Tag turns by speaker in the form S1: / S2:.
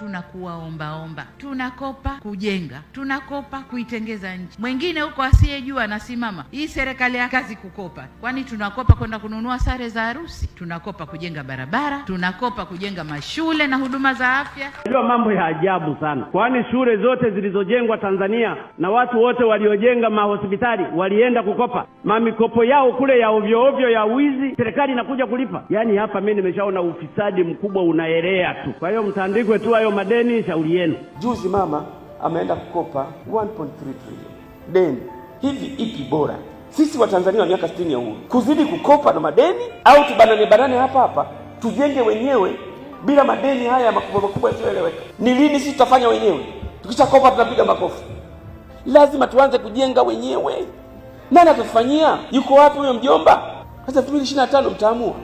S1: tunakuwa omba. Tunakopa kujenga, tunakopa kuitengeza nchi. Mwingine huko asiyejua anasimama, hii serikali ya kazi kukopa. Kwani tunakopa kwenda kununua sare za harusi? Tunakopa kujenga barabara, tunakopa kujenga mashule na huduma za afya.
S2: Ndio mambo ya ajabu sana. Kwani shule zote zilizojengwa Tanzania na watu wote waliojenga mahospitali walienda kukopa? Mamikopo yao kule ya ovyo ovyo ya wizi, serikali inakuja kulipa. Yaani hapa mimi nimeshaona ufisadi mkubwa unaelea tu. Kwa hiyo mtandikwe tu hayo madeni, shauri yenu.
S3: Juzi mama ameenda kukopa 1.3 trillion deni. Hivi ipi bora? Sisi wa Tanzania wa miaka 60 ya uhuru kuzidi kukopa na madeni, au tubanane hapa tujenge wenyewe bila madeni haya makubwa yasiyoeleweka? Ni lini sisi tutafanya wenyewe? Tukishakopa tunapiga makofi. Lazima tuanze kujenga wenyewe. Nani atafanyia? Yuko wapi huyo mjomba? Sasa 2025 mtaamua.